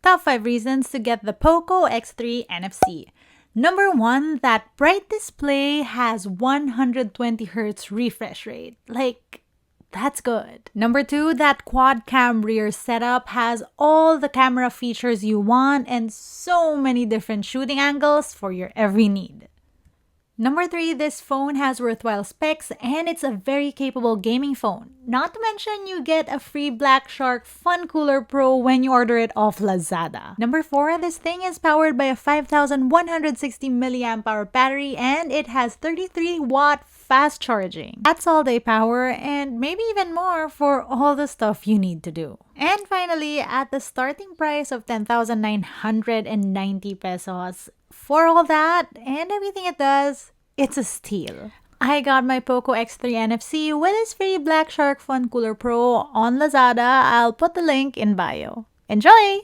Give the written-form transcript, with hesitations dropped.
Top 5 reasons to get the POCO X3 NFC. Number 1, that bright display has 120Hz refresh rate. That's good. Number 2, that quad cam rear setup has all the camera features you want and so many different shooting angles for your every need. Number 3, this phone has worthwhile specs and it's a very capable gaming phone. Not to mention you get a free Black Shark FunCooler Pro when you order it off Lazada. Number 4, this thing is powered by a 5160 mAh battery and it has 33-watt fast charging. That's all day power and maybe even more for all the stuff you need to do. And finally, at the starting price of 10,990 pesos, for all that and everything it does, it's a steal. I got my POCO X3 NFC with its free Black Shark FunCooler Pro on Lazada. I'll put the link in bio. Enjoy!